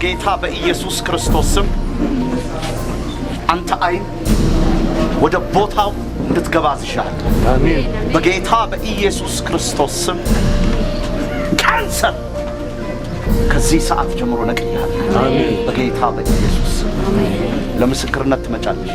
በጌታ በኢየሱስ ክርስቶስ ስም አንተ አይን ወደ ቦታው እንድትገባ አዝዣለሁ። አሜን። በጌታ በኢየሱስ ክርስቶስ ስም ካንሰር ከዚህ ሰዓት ጀምሮ ነቅያለሁ። አሜን። በጌታ በኢየሱስ አሜን። ለምስክርነት ትመጫለሽ።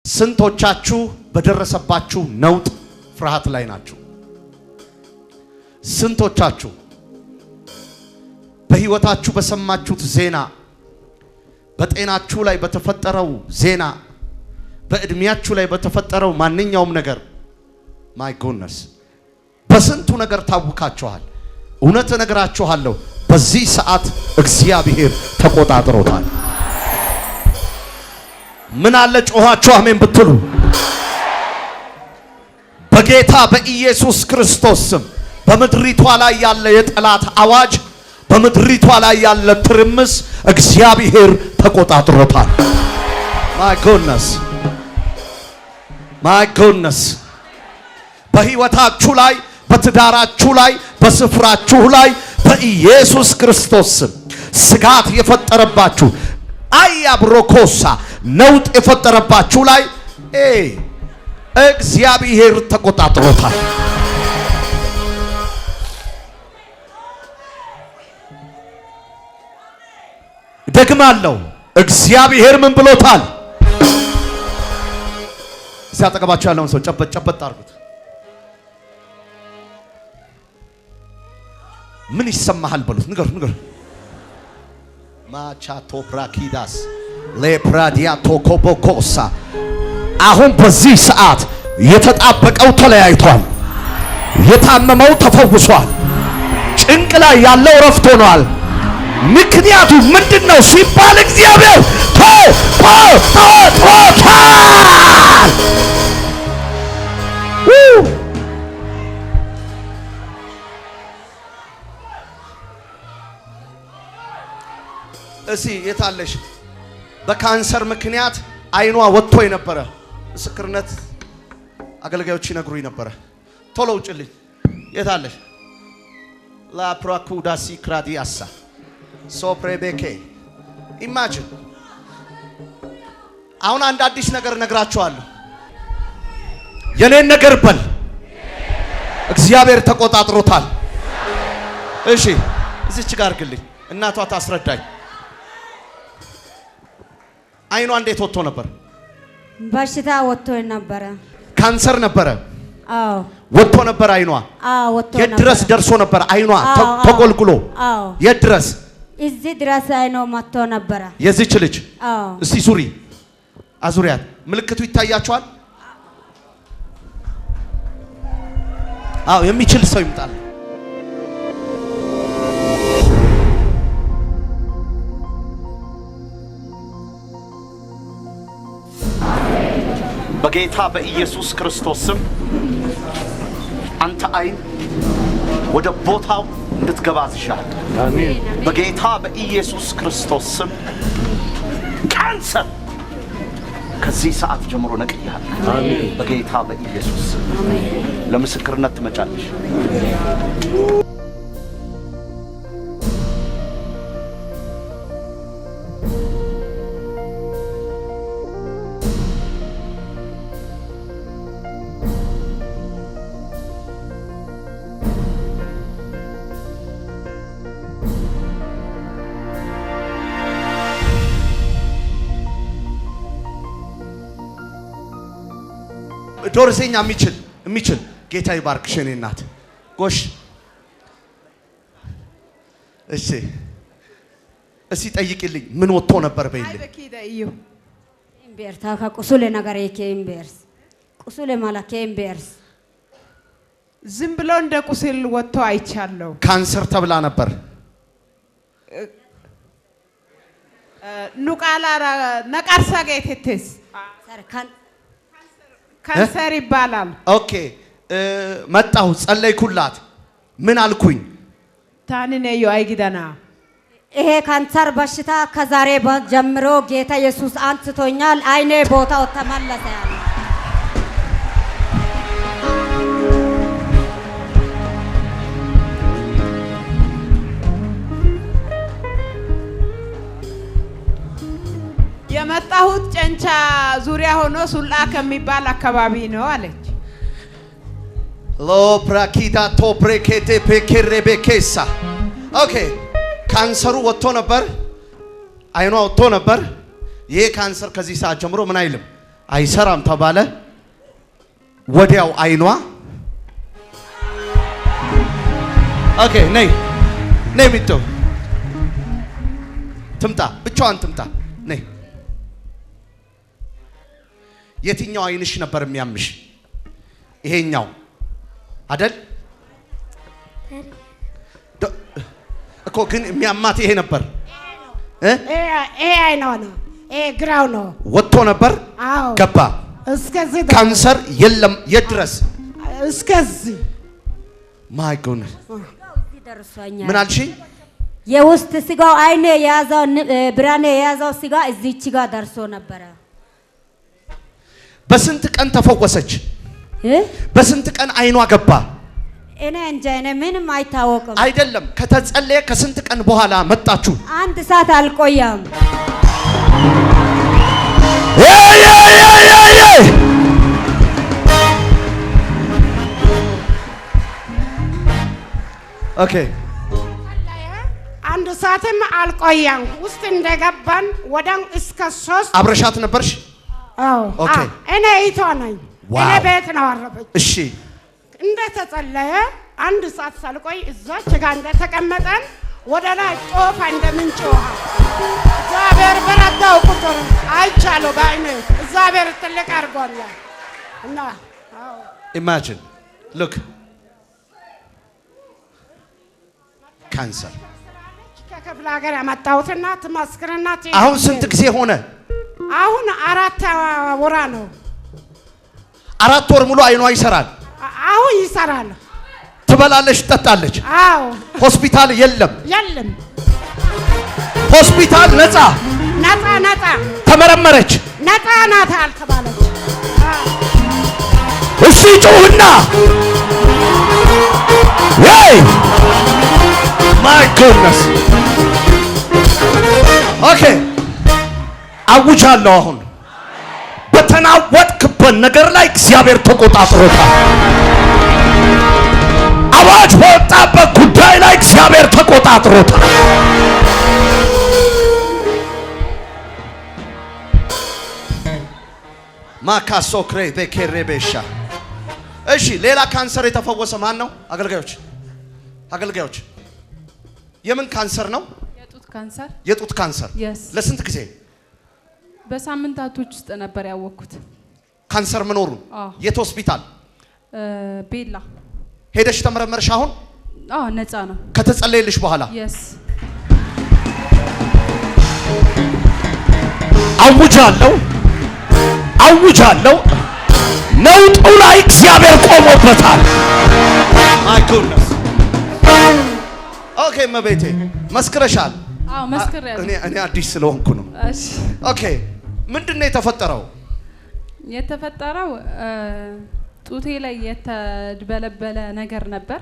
ስንቶቻችሁ በደረሰባችሁ ነውጥ ፍርሃት ላይ ናችሁ? ስንቶቻችሁ በህይወታችሁ በሰማችሁት ዜና፣ በጤናችሁ ላይ በተፈጠረው ዜና፣ በእድሜያችሁ ላይ በተፈጠረው ማንኛውም ነገር ማይ ጎድነስ በስንቱ ነገር ታውካችኋል? እውነት እነግራችኋለሁ፣ በዚህ ሰዓት እግዚአብሔር ተቆጣጥሮታል። ምን አለ ጮኻችሁ አሜን ብትሉ። በጌታ በኢየሱስ ክርስቶስ ስም በምድሪቷ ላይ ያለ የጠላት አዋጅ፣ በምድሪቷ ላይ ያለ ትርምስ እግዚአብሔር ተቆጣጥሮታል። ማይ ጎድነስ በህይወታችሁ ላይ፣ በትዳራችሁ ላይ፣ በስፍራችሁ ላይ በኢየሱስ ክርስቶስ ስም ስጋት የፈጠረባችሁ አያብሮኮሳ ነውጥ የፈጠረባችሁ ላይ እግዚአብሔር ተቆጣጥሮታል። ደግማለሁ፣ እግዚአብሔር ምን ብሎታል? ሲያጠገባችሁ ያለውን ሰው ጨበጥ አድርጉት። ምን ይሰማሃል በሉት። ንገሩ ማቻቶ ፕራኪዳስ ለፕራዲያ ቶኮቦኮሳ አሁን በዚህ ሰዓት የተጣበቀው ተለያይቷል። የታመመው ተፈውሷል። ጭንቅ ላይ ያለው ረፍት ሆኗል። ምክንያቱ ምንድነው ሲባል እግዚአብሔር ተቆጣጥሮታል። እሺ የታለሽ? በካንሰር ምክንያት አይኗ ወጥቶ የነበረ ምስክርነት አገልጋዮች ይነግሩኝ ነበረ። ቶሎ ውጭልኝ። የታለሽ? ላፕራኩዳሲ ክራዲያሳ ሶፕሬቤኬ ኢማጂን። አሁን አንድ አዲስ ነገር ነግራችኋለሁ። የኔን ነገር በል እግዚአብሔር ተቆጣጥሮታል። እሺ እዚች ጋር አድርግልኝ። እናቷ ታስረዳኝ። አይኗ እንዴት ወጥቶ ነበር? በሽታ ወጥቶ ነበር። ካንሰር ነበር። አዎ ወጥቶ ነበር አይኗ። አዎ ወጥቶ ነበር። የድረስ ደርሶ ነበር አይኗ ተቆልቁሎ። አዎ የድረስ እዚህ ድረስ አይኗ መጥቶ ነበር። የዚች ልጅ አዎ እስቲ ዙሪ አዙሪያት። ምልክቱ ይታያችኋል? አዎ የሚችል ሰው ይምጣል። በጌታ በኢየሱስ ክርስቶስ ስም አንተ አይን ወደ ቦታው እንድትገባ አዝዣለሁ። አሜን። በጌታ በኢየሱስ ክርስቶስ ስም ካንሰር ከዚህ ሰዓት ጀምሮ ነቅያለሁ። አሜን። በጌታ በኢየሱስ ስም ለምስክርነት ትመጫለሽ። ዶርዜኛ የሚችል ጌታ ይባርክሽ የኔ እናት ጎሽ እሺ ጠይቂልኝ ምን ወጥቶ ነበር በይልኝ ኢምቤርታ ከቁሱለ ነገር ኢምቤርስ ቁሱለ ማላከ ኢምቤርስ ዝም ብሎ እንደ ቁስል ወጥቶ አይቻለሁ ካንሰር ተብላ ነበር ኑቃላ ነቀርሳ ጌቴቴስ ካንሰር ይባላል ኦኬ መጣሁ ጸለይኩላት ምን አልኩኝ ታንነዩ አይግዳና ይሄ ካንሰር በሽታ ከዛሬ ጀምሮ ጌታ ኢየሱስ አንስቶኛል አይኔ ቦታው ተመለሰ ያለ የመጣሁት ጨንቻ ዙሪያ ሆኖ ሱላ ከሚባል አካባቢ ነው አለች ሎ ፕራኪዳ ቶፕሬኬቴ ፔኬሬቤኬሳ ኦኬ ካንሰሩ ወጥቶ ነበር አይኗ ወጥቶ ነበር ይሄ ካንሰር ከዚህ ሰዓት ጀምሮ ምን አይልም አይሰራም ተባለ ወዲያው አይኗ ኦኬ ነይ ሚቶ ትምጣ ብቻዋን ትምጣ ነይ የትኛው አይንሽ ነበር የሚያምሽ ይሄኛው አይደል እኮ ግን የሚያማት ይሄ ነበር ይሄ አይኗ ነው ይሄ ግራው ነው ወጥቶ ነበር አዎ ገባ እስከዚህ ካንሰር የለም የድረስ እስከዚህ ማይ ጎድነስ ምን አልሽ የውስጥ ስጋው አይኔ የያዘው ብራኔ የያዘው ስጋ እዚች ጋር ደርሶ ነበር በስንት ቀን ተፈወሰች በስንት ቀን አይኗ ገባ እኔ እንጃ እኔ ምንም አይታወቅም አይደለም ከተጸለየ ከስንት ቀን በኋላ መጣችሁ አንድ ሰዓት አልቆየም ኦኬ አንድ ሰዓትም አልቆየም ውስጥ እንደገባን ወዳን እስከ 3 አብረሻት ነበርሽ አዎ ኦኬ እኔ ይቷ ነኝ እኔ ቤት ነው አረፈች እሺ እንደተጸለየ አንድ ሰዓት ሳልቆይ እዛች ጋር እንደተቀመጠን ወደ ላይ ጮፋ እንደምንጮህ እግዚአብሔር በረዳው ቁጥር አይቻለሁ ባይኔ እግዚአብሔር ትልቅ አድርጎኛል እና አዎ ኢማጂን ሉክ ካንሰር ከክፍለ ሀገር ያመጣሁትና ትመስክርና አሁን ስንት ጊዜ ሆነ አሁን 4 ወራ ነው 4 ወር ሙሉ አይኗ ይሰራል አሁን ይሰራል ትበላለች ትጠጣለች አዎ ሆስፒታል የለም ሆስፒታል ነፃ ተመረመረች ነፃ ናት አልተባለች እሺ ጮህና ወይ ማይ ጎድነስ ኦኬ አውጃለሁ አሁን በተናወጥክበት ነገር ላይ እግዚአብሔር ተቆጣጥሮታል አዋጅ በወጣበት ጉዳይ ላይ እግዚአብሔር ተቆጣጥሮታል ማካሶክሬ በከሬቤሻ እሺ ሌላ ካንሰር የተፈወሰ ማን ነው አገልጋዮች የምን ካንሰር ነው የጡት ካንሰር ለስንት ጊዜ በሳምንታቶች ውስጥ ነበር ያወቅኩት ካንሰር መኖሩን የት ሆስፒታል ቤላ ሄደሽ ተመረመርሽ አሁን ነፃ ነው ከተጸለየልሽ በኋላ አውጃለሁ ነውጡ ላይ እግዚአብሔር ቆሞበታል ማይ ጎድነስ ኦኬ መቤቴ መስክረሻል መስክሬያለሁ እኔ አዲስ ስለሆንኩ ነው እሺ ኦኬ ምንድነው የተፈጠረው ጡቴ ላይ የተድበለበለ ነገር ነበር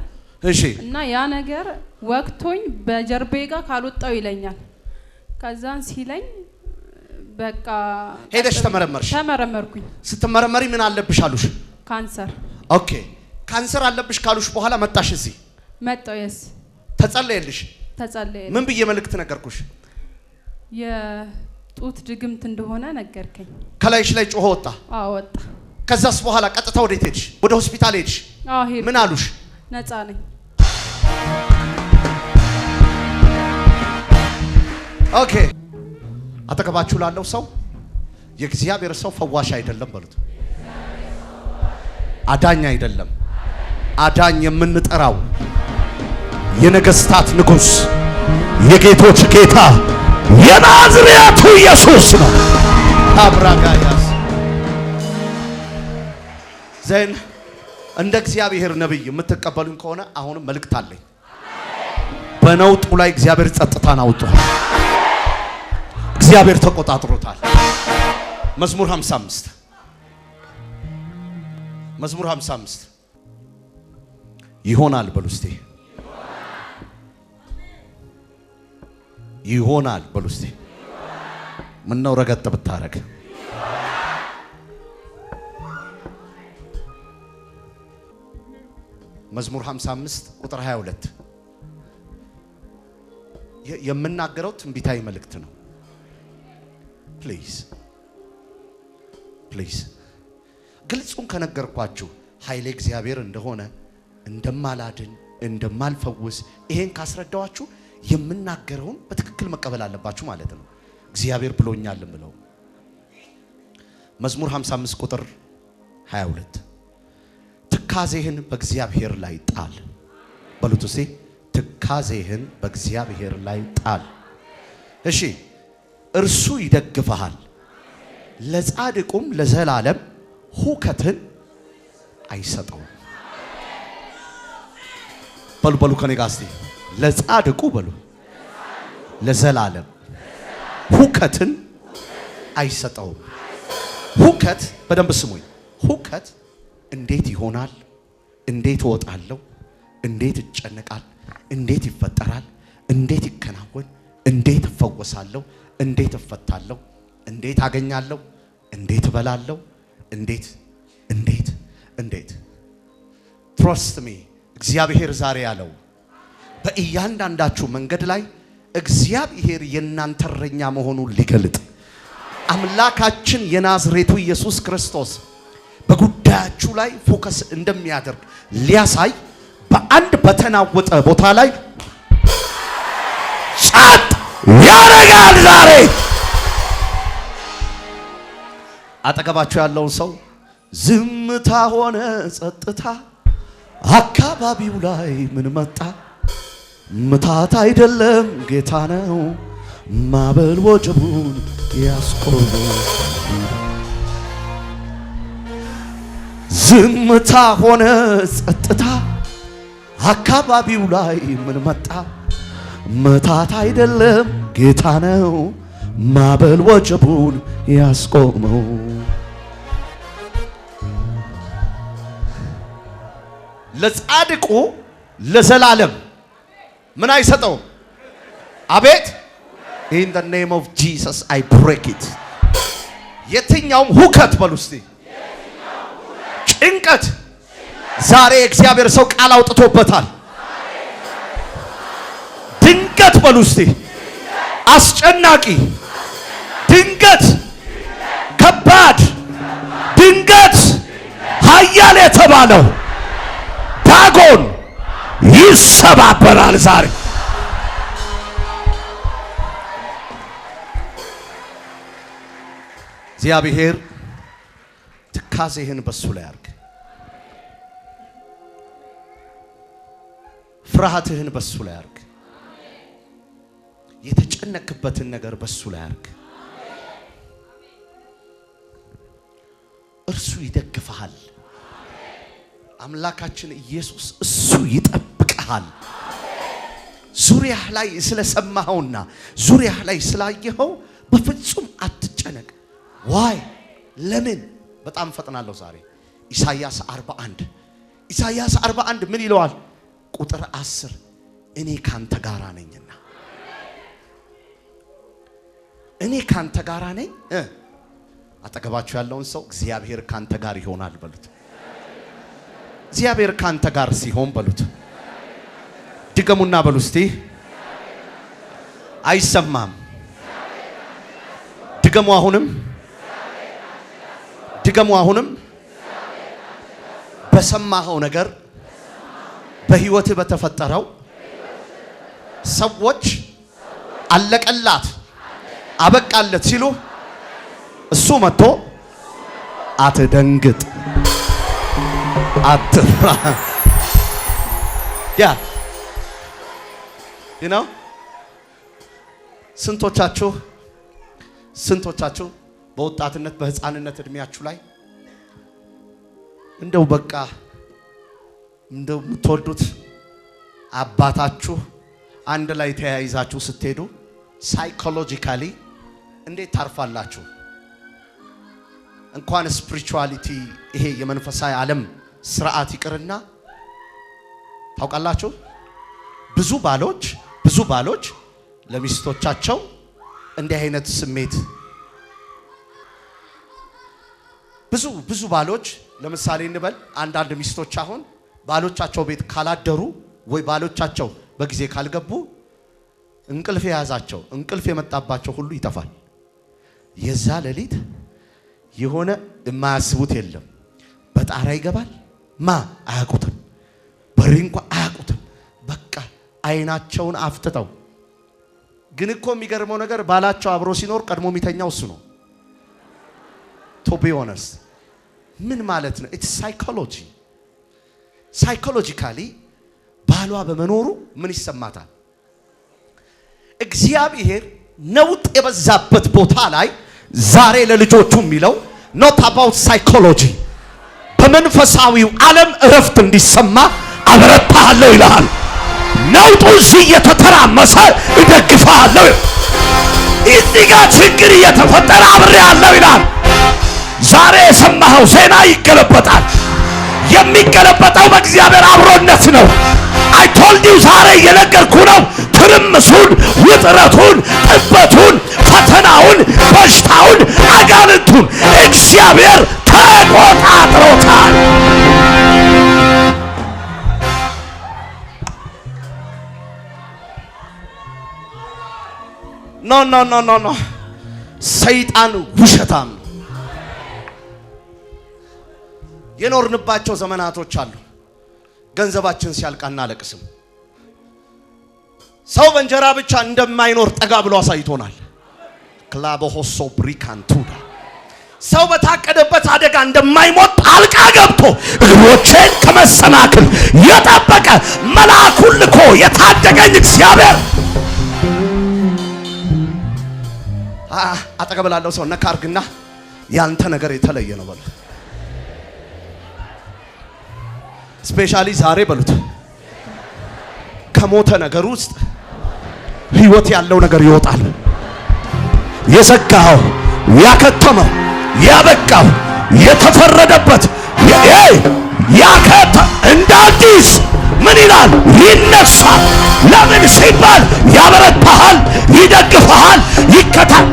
እሺ እና ያ ነገር ወቅቶኝ በጀርቤ ጋር ካልወጣው ይለኛል ከዛን ሲለኝ በቃ ሄደሽ ተመረመርኩኝ ስትመረመሪ ምን አለብሽ አሉሽ ካንሰር ኦኬ ካንሰር አለብሽ ካሉሽ በኋላ መጣሽ እዚህ መጣው ተጸለየልሽ ምን ብዬ መልእክት ነገርኩሽ የጡት ድግምት እንደሆነ ነገርከኝ ከላይሽ ላይ ጮሆ ወጣ ወጣ ከዛስ በኋላ ቀጥታ ወዴት ሄድሽ? ወደ ሆስፒታል ሄድሽ? ምን አሉሽ? ነፃ ነኝ። ኦኬ አጠገባችሁ ላለው ሰው የእግዚአብሔር ሰው ፈዋሽ አይደለም በሉት። አዳኝ አይደለም። አዳኝ የምንጠራው የነገስታት ንጉስ የጌቶች ጌታ የናዝሬቱ ኢየሱስ ነው። አብራጋያስ ዘን እንደ እግዚአብሔር ነብይ የምትቀበሉኝ ከሆነ አሁንም መልእክት አለኝ። በነውጡ ላይ እግዚአብሔር ጸጥታን አውጥቷል። እግዚአብሔር ተቆጣጥሮታል። መዝሙር 55 ይሆናል በሉ እስቲ። ይሆናል በሉ እስቲ። ምን ነው ረገጥ ብታረግ መዝሙር 55 ቁጥር 22 የምናገረው ትንቢታዊ መልእክት ነው። ፕሊዝ ግልጹን ከነገርኳችሁ ኃይሌ እግዚአብሔር እንደሆነ እንደማላድን እንደማልፈውስ ይሄን ካስረዳዋችሁ የምናገረውን በትክክል መቀበል አለባችሁ ማለት ነው። እግዚአብሔር ብሎኛል ብለው መዝሙር 55 ቁጥር 22 ትካዜህን በእግዚአብሔር ላይ ጣል በሉት እስቲ። ትካዜህን በእግዚአብሔር ላይ ጣል። እሺ እርሱ ይደግፈሃል፣ ለጻድቁም ለዘላለም ሁከትን አይሰጠውም። በሉ ከኔ ጋር እስቲ ለጻድቁ በሉ ለዘላለም ሁከትን አይሰጠውም። ሁከት በደንብ ስሙኝ። ሁከት እንዴት ይሆናል? እንዴት እወጣለሁ? እንዴት እጨነቃል? እንዴት ይፈጠራል? እንዴት ይከናወን? እንዴት እፈወሳለሁ? እንዴት እፈታለሁ? እንዴት አገኛለሁ? እንዴት እበላለሁ? እንዴት ትረስት ሚ እግዚአብሔር ዛሬ ያለው በእያንዳንዳችሁ መንገድ ላይ እግዚአብሔር የእናንተ እረኛ መሆኑን ሊገልጥ አምላካችን የናዝሬቱ ኢየሱስ ክርስቶስ በጉዳያችሁ ላይ ፎከስ እንደሚያደርግ ሊያሳይ በአንድ በተናወጠ ቦታ ላይ ጸጥ ያደርጋል። ዛሬ አጠገባችሁ ያለውን ሰው ዝምታ ሆነ ጸጥታ፣ አካባቢው ላይ ምን መጣ? ምታት አይደለም ጌታ ነው ማዕበል ወጀቡን ያስቆመው። ዝምታ ሆነ ጸጥታ፣ አካባቢው ላይ ምን መጣ? ምታት አይደለም ጌታ ነው ማዕበል ወጀቡን ያስቆመው። ለጻድቁ ለዘላለም ምን አይሰጠውም? አቤት in the name of Jesus I break it። የትኛውም ሁከት በሉ እስቲ፣ ጭንቀት ዛሬ እግዚአብሔር ሰው ቃል አውጥቶበታል። ድንገት በሉ እስቲ፣ አስጨናቂ ድንገት፣ ከባድ ድንገት፣ ኃያል የተባለው ዳጎን ይሰባበራል ዛሬ። እግዚአብሔር ትካዜህን በሱ ላይ አርግ፣ ፍርሃትህን በሱ ላይ አርግ፣ የተጨነክበትን ነገር በሱ ላይ አርግ። እርሱ ይደግፈሃል። አምላካችን ኢየሱስ እሱ ይጠብቅሃል። ዙሪያህ ላይ ስለሰማኸውና ዙሪያህ ላይ ስላየኸው በፍጹም አትጨነቅ። ዋይ ለምን? በጣም ፈጥናለሁ ዛሬ። ኢሳይያስ 41 ምን ይለዋል? ቁጥር 10 እኔ ካንተ ጋር ነኝና። እኔ ካንተ ጋር ነኝ። አጠገባችሁ ያለውን ሰው እግዚአብሔር ካንተ ጋር ይሆናል በሉት። እግዚአብሔር ካንተ ጋር ሲሆን በሉት። ድገሙና በሉ እስቲ። አይሰማም። ድገሙ አሁንም። በሰማኸው ነገር በህይወትህ በተፈጠረው ሰዎች አለቀላት አበቃለት ሲሉ እሱ መጥቶ አትደንግጥ አትፍራ ያ ስንቶቻችሁ በወጣትነት በህፃንነት እድሜያችሁ ላይ እንደው በቃ እንደው የምትወዱት አባታችሁ አንድ ላይ ተያይዛችሁ ስትሄዱ ሳይኮሎጂካሊ እንዴት ታርፋላችሁ? እንኳን ስፒሪቹዋሊቲ ይሄ የመንፈሳዊ ዓለም ስርዓት ይቅርና ታውቃላችሁ ብዙ ባሎች ለሚስቶቻቸው እንዲህ አይነት ስሜት ብዙ ባሎች ለምሳሌ እንበል አንዳንድ ሚስቶች አሁን ባሎቻቸው ቤት ካላደሩ ወይ ባሎቻቸው በጊዜ ካልገቡ እንቅልፍ የያዛቸው እንቅልፍ የመጣባቸው ሁሉ ይጠፋል። የዛ ሌሊት የሆነ የማያስቡት የለም። በጣራ ይገባል አያውቁትም፣ በሪ እንኳን አያውቁትም። በቃ አይናቸውን አፍጥጠው ግን እኮ የሚገርመው ነገር ባላቸው አብሮ ሲኖር ቀድሞ የሚተኛው እሱ ነው። to be honest ምን ማለት ነው? it's psychologically ባሏ በመኖሩ ምን ይሰማታል? እግዚአብሔር ነውጥ የበዛበት ቦታ ላይ ዛሬ ለልጆቹ የሚለው not about psychology በመንፈሳዊው ዓለም እረፍት እንዲሰማ አበረታለሁ ይላል። ነውጡ እየተተራመሰ እደግፋለሁ። እዚህ ጋር ችግር እየተፈጠረ አብሬያለሁ ይላል። ዛሬ የሰማኸው ዜና ይገለበጣል። የሚገለበጠው በእግዚአብሔር አብሮነት ነው። I told you ዛሬ እየነገርኩ ነው። ትርምሱን፣ ውጥረቱን፣ ጥበቱን፣ ፈተናውን፣ በሽታውን፣ አጋንንቱን እግዚአብሔር ተቆጣጥሮታል። ኖ ሰይጣን ውሸታም። የኖርንባቸው ዘመናቶች አሉ። ገንዘባችን ሲያልቅ አናለቅስም። ሰው በእንጀራ ብቻ እንደማይኖር ጠጋ ብሎ አሳይቶናል። ክላቦሆሶ ብሪካንቱዳ ሰው በታቀደበት አደጋ እንደማይሞት ጣልቃ ገብቶ እግሮቼን ከመሰናክል የጠበቀ መልአኩን ልኮ የታደገኝ እግዚአብሔር አጠገበላለው ሰው ነካ አርግና ያንተ ነገር የተለየ ነው በሉ። ስፔሻሊ ዛሬ በሉት ከሞተ ነገር ውስጥ ህይወት ያለው ነገር ይወጣል። የዘጋው ያከተመው ያበቃው የተፈረደበት ያከተ እንደ አዲስ ምን ይላል ይነሳል። ለምን ሲባል ያበረታሃል፣ ይደግፈሃል፣ ይከታል።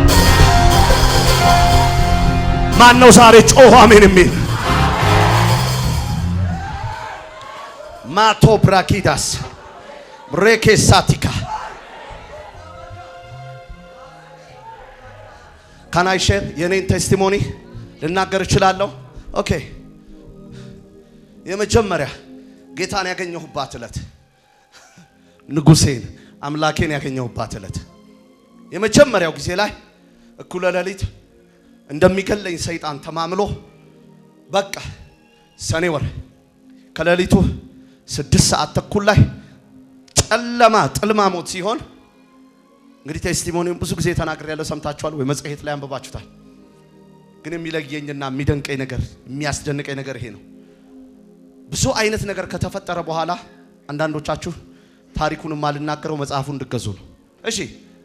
ማን ነው ዛሬ ጮሆ አሜን የሚል? ማቶ ብራኪዳስ ብሬኬሳቲካ ካናይ ሼር የኔን ቴስቲሞኒ ልናገር እችላለሁ። ኦኬ የመጀመሪያ ጌታን ያገኘሁባት ዕለት ንጉሴን አምላኬን ያገኘሁባት ዕለት የመጀመሪያው ጊዜ ላይ እኩለ ሌሊት እንደሚገለኝ ሰይጣን ተማምሎ በቃ ሰኔ ወር ከሌሊቱ 6 ሰዓት ተኩል ላይ ጨለማ ጥልማሞት ሲሆን እንግዲህ ቴስቲሞኒውን ብዙ ጊዜ ተናግሬያለሁ። ሰምታችኋል ወይ መጽሔት ላይ አንብባችሁታል። ግን የሚለየኝና የሚደንቀኝ ነገር የሚያስደንቀኝ ነገር ይሄ ነው። ብዙ አይነት ነገር ከተፈጠረ በኋላ አንዳንዶቻችሁ ታሪኩንም አልናገረው መጽሐፉን እንድገዙ ነው። እሺ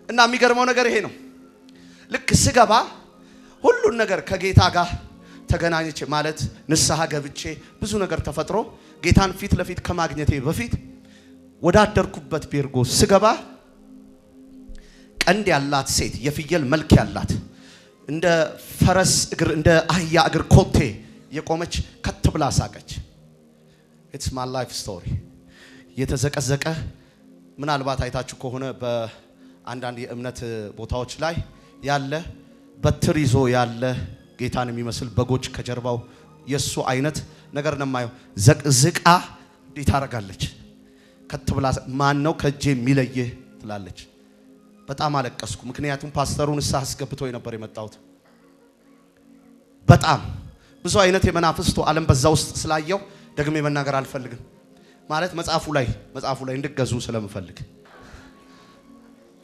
እና የሚገርመው ነገር ይሄ ነው። ልክ ስገባ ሁሉን ነገር ከጌታ ጋር ተገናኝቼ ማለት ንስሐ ገብቼ ብዙ ነገር ተፈጥሮ ጌታን ፊት ለፊት ከማግኘቴ በፊት ወዳደርኩበት ቤርጎ ስገባ ቀንድ ያላት ሴት የፍየል መልክ ያላት እንደ ፈረስ እግር እንደ አህያ እግር ኮቴ የቆመች ከት ብላ ሳቀች። it's my life story የተዘቀዘቀ ምናልባት አይታችሁ ከሆነ በአንዳንድ የእምነት ቦታዎች ላይ ያለ በትር ይዞ ያለ ጌታን የሚመስል በጎች ከጀርባው የሱ አይነት ነገር ነው የማየው። ዘቅዝቃ እንዴት ታረጋለች? ከትብላ ማን ነው ከእጄ የሚለይህ ትላለች። በጣም አለቀስኩ። ምክንያቱም ፓስተሩን እሳ አስገብቶኝ ነበር የመጣሁት። በጣም ብዙ አይነት የመናፍስቱ ዓለም በዛ ውስጥ ስላየው ደግሜ መናገር አልፈልግም። ማለት መጽሐፉ ላይ እንድገዙ ስለምፈልግ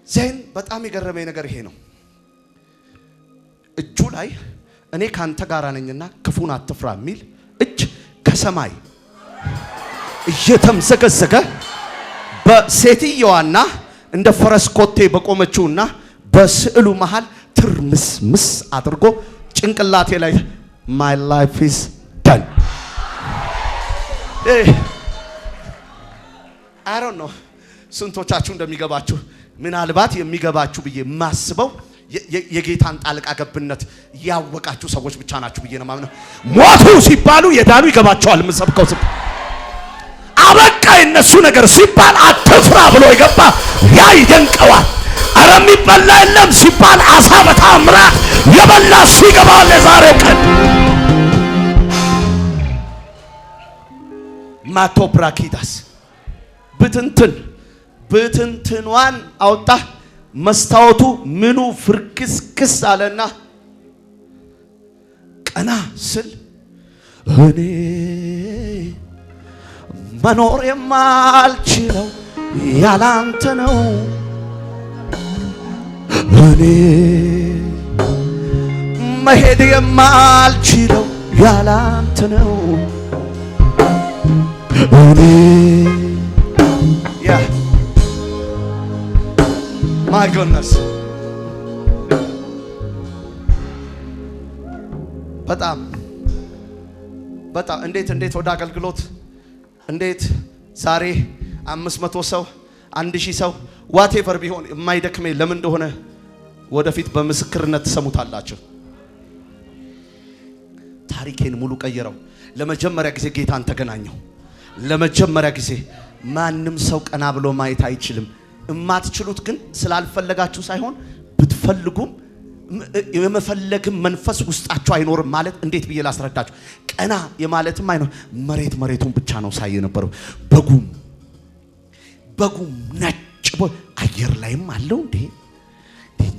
ዜን በጣም የገረመኝ ነገር ይሄ ነው። እጁ ላይ እኔ ካንተ ጋር ነኝና ክፉን አትፍራ የሚል እጅ ከሰማይ እየተምዘገዘገ በሴትየዋና እንደ ፈረስ ኮቴ በቆመችውና በስዕሉ መሃል ትርምስምስ አድርጎ ጭንቅላቴ ላይ my life is done. I don't know ስንቶቻችሁ እንደሚገባችሁ ምናልባት የሚገባችሁ ብዬ ማስበው የጌታን ጣልቃ ገብነት ያወቃችሁ ሰዎች ብቻ ናችሁ ብዬ ነው ማምነው። ሞቱ ሲባሉ የዳኑ ይገባቸዋል። ምሰብከው አበቃ የነሱ ነገር ሲባል አትፍራ ብሎ ይገባ ያ ይደንቀዋል። አረ የሚበላ የለም ሲባል አሳ በታምራት የበላ ሲገባው ለዛሬው ቀን ማቶፕራኪታስ ብትንትኗን አውጣ መስታወቱ ምኑ ፍርክስክስ አለና ቀና ስል እኔ መኖር የማልችለው ያላንተ ነው። እኔ መሄድ የማልችለው ያላንተ ነው። እኔ my goodness በጣም እንዴት ወደ አገልግሎት እንዴት ዛሬ 500 ሰው 1000 ሰው whatever ቢሆን የማይደክመኝ ለምን እንደሆነ ወደፊት በምስክርነት ተሰሙታላችሁ። ታሪኬን ሙሉ ቀየረው። ለመጀመሪያ ጊዜ ጌታን ተገናኘው። ለመጀመሪያ ጊዜ ማንም ሰው ቀና ብሎ ማየት አይችልም። እማትችሉት ግን ስላልፈለጋችሁ ሳይሆን ብትፈልጉም የመፈለግም መንፈስ ውስጣችሁ አይኖርም። ማለት እንዴት ብዬ ላስረዳችሁ? ቀና የማለትም አይኖር መሬቱን ብቻ ነው ሳይ የነበረው። በጉም ነጭ አየር ላይም አለው እንዴ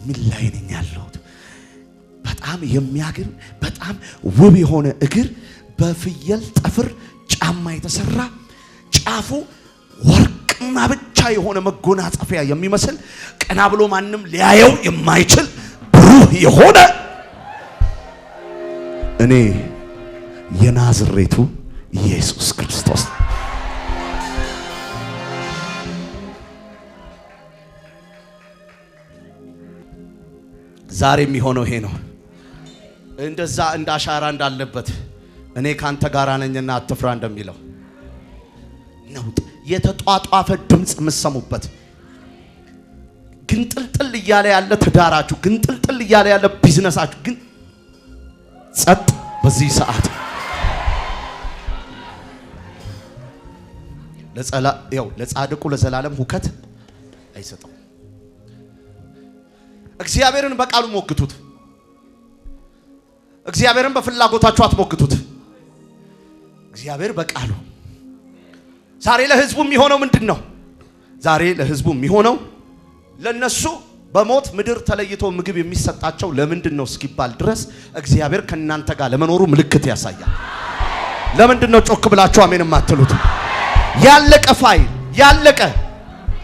ምን ላይ ነኝ ያለሁት? በጣም የሚያግር በጣም ውብ የሆነ እግር በፍየል ጥፍር ጫማ የተሰራ ጫፉ ወርቅና ብቻ የሆነ መጎናጸፊያ የሚመስል ቀና ብሎ ማንም ሊያየው የማይችል ብሩህ የሆነ እኔ የናዝሬቱ ኢየሱስ ክርስቶስ ዛሬ የሚሆነው ይሄ ነው። እንደዛ እንደ አሻራ እንዳለበት እኔ ካንተ ጋር ነኝና አትፍራ እንደሚለው ነው። የተጧጧፈ ድምጽ የምትሰሙበት ግንጥልጥል እያለ ያለ ትዳራችሁ፣ ግንጥልጥል እያለ ያለ ቢዝነሳችሁ ግን ጸጥ በዚህ ሰዓት ለጻድቁ ለዘላለም ሁከት አይሰጠው። እግዚአብሔርን በቃሉ ሞግቱት። እግዚአብሔርን በፍላጎታችሁ አትሞግቱት። እግዚአብሔር በቃሉ ዛሬ ለህዝቡ የሚሆነው ምንድነው? ዛሬ ለህዝቡ የሚሆነው ለነሱ በሞት ምድር ተለይቶ ምግብ የሚሰጣቸው ለምንድነው እስኪባል ድረስ እግዚአብሔር ከናንተ ጋር ለመኖሩ ምልክት ያሳያል። ለምንድነው ጮክ ብላችሁ አሜን የማትሉት? ያለቀ ፋይል ያለቀ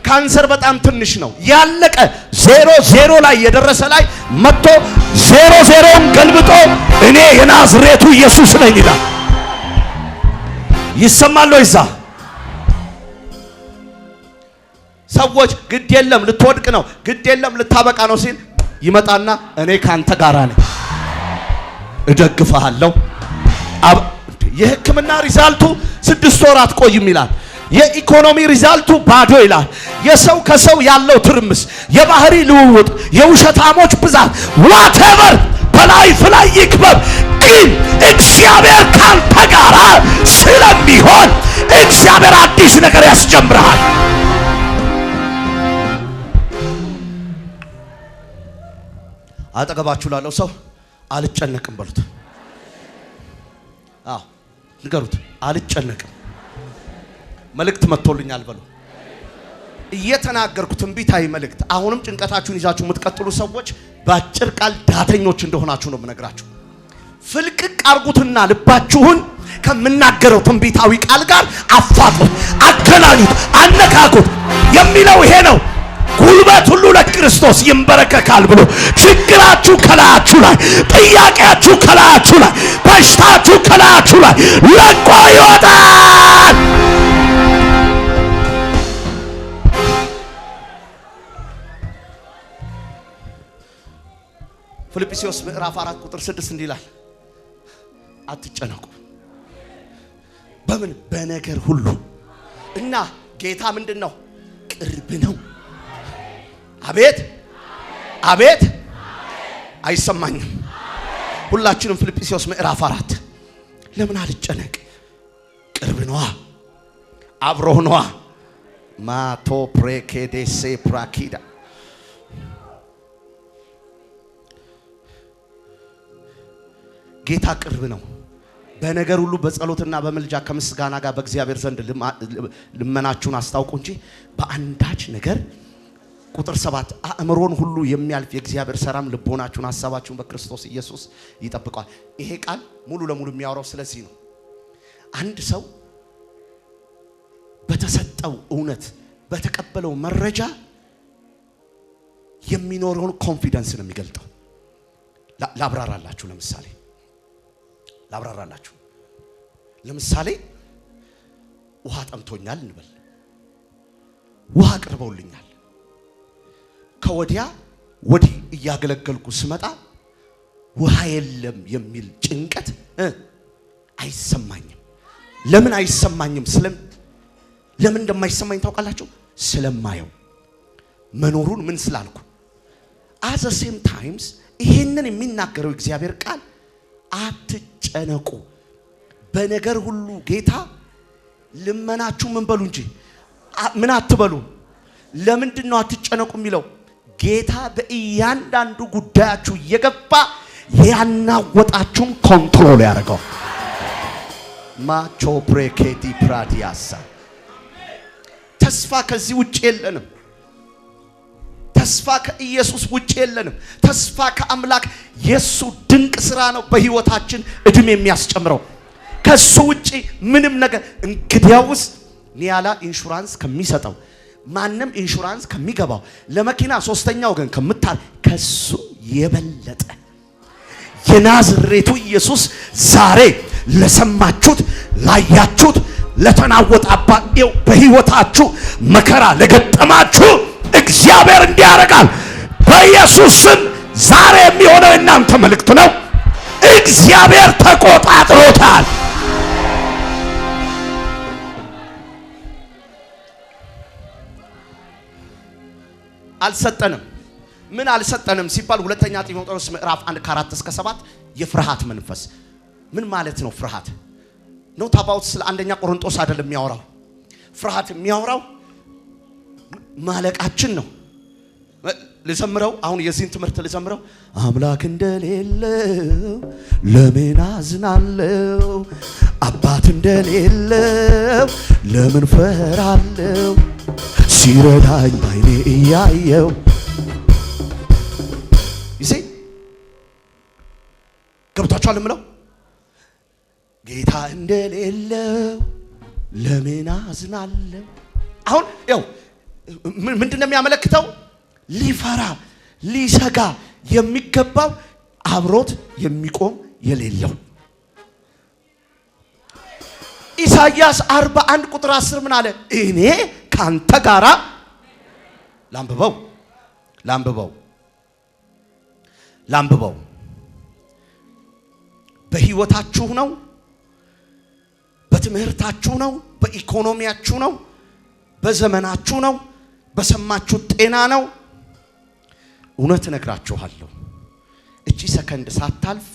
ካንሰር በጣም ትንሽ ነው። ያለቀ 00 ላይ የደረሰ ላይ መጥቶ 00ን ገልብጦ እኔ የናዝሬቱ ኢየሱስ ነኝ ይላል። ይሰማል ወይ? እዛ ሰዎች ግድ የለም ልትወድቅ ነው፣ ግድ የለም ልታበቃ ነው ሲል ይመጣና እኔ ካንተ ጋር ነኝ፣ እደግፍሃለሁ። የሕክምና ሪዛልቱ 6 ወር አትቆይም ይላል። የኢኮኖሚ ሪዛልቱ ባዶ ይላል። የሰው ከሰው ያለው ትርምስ፣ የባህሪ ልውውጥ፣ የውሸታሞች ብዛት whatever በላይፍ ላይ ይክበብ፣ ግን እግዚአብሔር ካንተ ጋር ስለሚሆን እግዚአብሔር አዲስ ነገር ያስጀምራል። አጠገባችሁ ላለው ሰው አልጨነቅም በሉት። ንገሩት አልጨነቅም። መልእክት መጥቶልኛል በሉ። እየተናገርኩ ትንቢታዊ መልእክት። አሁንም ጭንቀታችሁን ይዛችሁ የምትቀጥሉ ሰዎች በአጭር ቃል ዳተኞች እንደሆናችሁ ነው የምነግራችሁ። ፍልቅቅ አርጉትና ልባችሁን ከምናገረው ትንቢታዊ ቃል ጋር አፋጡት፣ አገናኙት፣ አነካኩት። የሚለው ይሄ ነው። ጉልበት ሁሉ ለክርስቶስ ይንበረከካል ብሎ ችግራችሁ ከላያችሁ ላይ፣ ጥያቄያችሁ ከላያችሁ ላይ፣ በሽታችሁ ከላያችሁ ላይ ለቆ ይወጣል። ፊልጵስዩስ ምዕራፍ 4 ቁጥር 6 እንዲህ ይላል፣ አትጨነቁ በምን በነገር ሁሉ እና ጌታ ምንድነው? ቅርብ ነው። አቤት አቤት አይሰማኝም። ሁላችንም ፊልጵስዩስ ምዕራፍ 4 ለምን አልጨነቅ? ቅርብ ነዋ፣ አብሮህ ነዋ። ማቶ ፕሬኬዴሴ ፕራኪዳ ጌታ ቅርብ ነው። በነገር ሁሉ በጸሎትና በመልጃ ከምስጋና ጋር በእግዚአብሔር ዘንድ ልመናችሁን አስታውቁ እንጂ በአንዳች ነገር ቁጥር 7 አእምሮን ሁሉ የሚያልፍ የእግዚአብሔር ሰላም ልቦናችሁን ሐሳባችሁን በክርስቶስ ኢየሱስ ይጠብቃል። ይሄ ቃል ሙሉ ለሙሉ የሚያወራው ስለዚህ ነው። አንድ ሰው በተሰጠው እውነት በተቀበለው መረጃ የሚኖረውን ኮንፊደንስ ነው የሚገልጠው። ላብራራላችሁ። ለምሳሌ ውሃ ጠምቶኛል እንበል። ውሃ ቀርበውልኛል። ከወዲያ ወዲህ እያገለገልኩ ስመጣ ውሃ የለም የሚል ጭንቀት አይሰማኝም። ለምን አይሰማኝም? ለምን እንደማይሰማኝ ታውቃላችሁ? ስለማየው መኖሩን ምን ስላልኩ። at the same times ይሄንን የሚናገረው እግዚአብሔር ቃል አትጨነቁ በነገር ሁሉ ጌታ ልመናችሁ ምን በሉ እንጂ ምን አትበሉ። ለምንድን ነው አትጨነቁ የሚለው? ጌታ በእያንዳንዱ ጉዳያችሁ እየገባ ያናወጣችሁን ኮንትሮል ያደርገው። ማቾ ፕሬኬቲ ፕራዲያሳ ተስፋ ከዚህ ውጭ የለንም። ተስፋ ከኢየሱስ ውጭ የለንም። ተስፋ ከአምላክ የሱ ድንቅ ስራ ነው በህይወታችን እድሜ የሚያስጨምረው። ከሱ ውጪ ምንም ነገር እንግዲያውስ ኒያላ ኢንሹራንስ ከሚሰጠው ማንም ኢንሹራንስ ከሚገባው ለመኪና ሶስተኛ ወገን ከምታር ከሱ የበለጠ የናዝሬቱ ኢየሱስ ዛሬ ለሰማችሁት ላያችሁት ለተናወጣባችሁ በህይወታችሁ መከራ ለገጠማችሁ እግዚአብሔር እንዲያረጋል በኢየሱስ ስም። ዛሬ የሚሆነው እናንተ መልእክት ነው። እግዚአብሔር ተቆጣጥሮታል። አልሰጠንም። ምን አልሰጠንም ሲባል ሁለተኛ ጢሞቴዎስ ምዕራፍ 1 ከ4 እስከ 7 የፍርሃት መንፈስ ምን ማለት ነው? ፍርሃት ነው ታባውት ስለ አንደኛ ቆሮንቶስ አይደለም የሚያወራው። ፍርሃት የሚያወራው ማለቃችን ነው። ልዘምረው አሁን የዚህን ትምህርት ልዘምረው። አምላክ እንደሌለው ለምን አዝናለው? አባት እንደሌለው ለምን ፈራለው? ሲረዳኝ ባይኔ እያየው ይሴ ገብታችኋል የምለው ጌታ እንደሌለው ለምን አዝናለው? አሁን ያው ምንድነው የሚያመለክተው? ሊፈራ ሊሰጋ የሚገባው አብሮት የሚቆም የሌለው። ኢሳይያስ 41 ቁጥር 10 ምን አለ? እኔ ካንተ ጋራ ላምብበው በህይወታችሁ ነው፣ በትምህርታችሁ ነው፣ በኢኮኖሚያችሁ ነው፣ በዘመናችሁ ነው፣ በሰማችሁ ጤና ነው። እውነት እነግራችኋለሁ እቺ ሰከንድ ሳታልፍ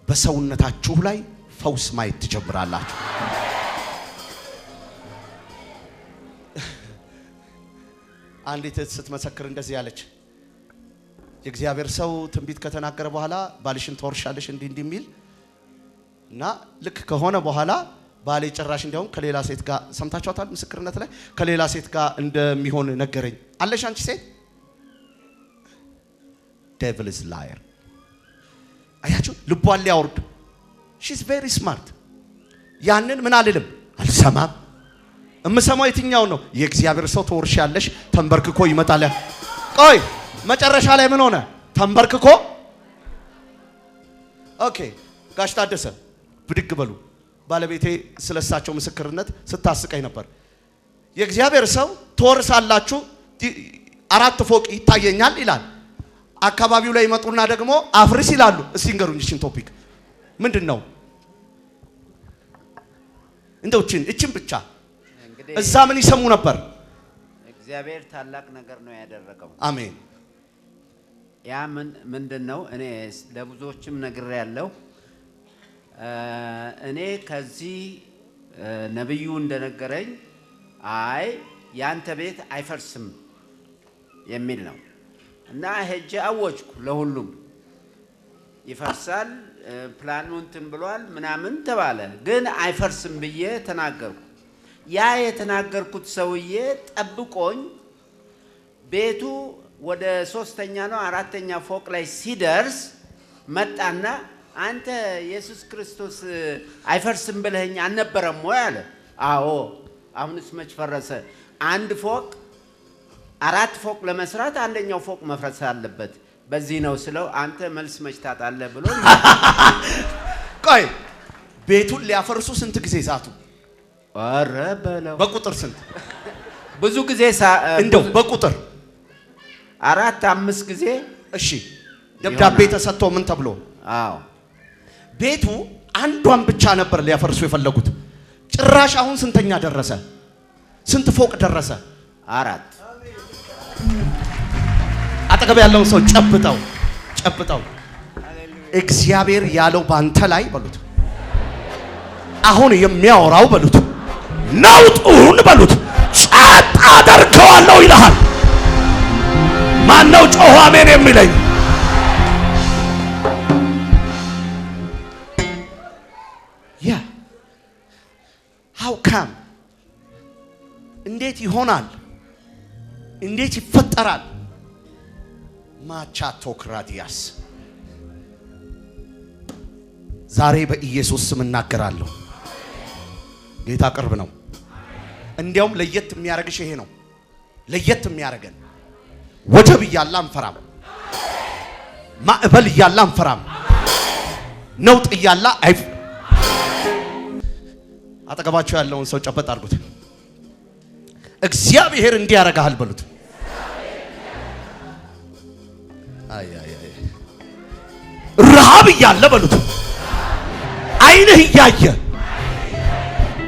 በሰውነታችሁ ላይ ፈውስ ማየት ትጀምራላችሁ። አንዲት ስትመሰክር እንደዚህ ያለች የእግዚአብሔር ሰው ትንቢት ከተናገረ በኋላ ባልሽን ተወርሻለሽ እንዲህ የሚል እና ልክ ከሆነ በኋላ ባሌ ጭራሽ እንዲያውም ከሌላ ሴት ጋር ሰምታችኋታል ምስክርነት ላይ ከሌላ ሴት ጋር እንደሚሆን ነገረኝ አለሽ አንቺ ሴት devil is liar አያችሁ ልቧን ሊያወርድ she's very smart ያንን ምን አልልም አልሰማም እምሰማው የትኛው ነው የእግዚአብሔር ሰው ተወርሻለሽ ተንበርክኮ ይመጣል ቆይ መጨረሻ ላይ ምን ሆነ ተንበርክኮ ኦኬ ጋሽ ታደሰ ብድግ በሉ ባለቤቴ ስለሳቸው ምስክርነት ስታስቀኝ ነበር የእግዚአብሔር ሰው ተወርሳላችሁ 4 ፎቅ ይታየኛል ይላል አካባቢው ላይ ይመጡና ደግሞ አፍርስ ይላሉ እስቲ እንገሩኝ እቺን ቶፒክ ምንድነው እንደው እቺን ብቻ እዛ ምን ይሰሙ ነበር እግዚአብሔር ታላቅ ነገር ነው ያደረገው አሜን ያ ምንድነው እኔ ለብዙዎችም ነግሬያለሁ እኔ ከዚህ ነብዩ እንደነገረኝ አይ ያንተ ቤት አይፈርስም የሚል ነው እና ሄጄ አወጅኩ ለሁሉም ይፈርሳል ፕላኑን ብሏል ምናምን ተባለ ግን አይፈርስም ብዬ ተናገርኩ ያ የተናገርኩት ሰውዬ ጠብቆኝ ቤቱ ወደ 3ኛ ነው 4ኛ ፎቅ ላይ ሲደርስ መጣና አንተ ኢየሱስ ክርስቶስ አይፈርስም ብለኸኝ አልነበረም ወይ አለ አዎ አሁንስ መች ፈረሰ አንድ ፎቅ 4 ፎቅ ለመስራት አንደኛው ፎቅ መፍረስ አለበት በዚህ ነው ስለው አንተ መልስ መች ታጣለህ ብሎ ቆይ ቤቱን ሊያፈርሱ ስንት ጊዜ ዛቱ አረ በለው በቁጥር ስንት ብዙ ጊዜ እንደው በቁጥር 4-5 ጊዜ እሺ ደብዳቤ ተሰጥቶ ምን ተብሎ አዎ ቤቱ አንዷን ብቻ ነበር ሊያፈርሱ የፈለጉት ጭራሽ አሁን ስንተኛ ደረሰ ስንት ፎቅ ደረሰ 4 አጠገብ ያለውን ሰው ጨብጠው እግዚአብሔር ያለው ባንተ ላይ በሉት አሁን የሚያወራው በሉት ነውጡን በሉት ጸጥ አደርገዋለሁ ይላል ማን ነው ጮህ አሜን የሚለኝ ያ how come እንዴት ይሆናል እንዴት ይፈጠራል ማቻቶክራዲያስ ዛሬ በኢየሱስ ስም እናገራለሁ ጌታ ቅርብ ነው እንዲያውም ለየት የሚያረግሽ ይሄ ነው ለየት የሚያረገን ወጀብ ይያላ አንፈራም ማዕበል ይያላ አንፈራም ነውጥ ይያላ አይፍ አጠገባቸው ያለውን ሰው ጨበጥ አድርጉት እግዚአብሔር እንዲያረጋል በሉት አይ ረሃብ ይያለ በሉት አይንህ ይያየ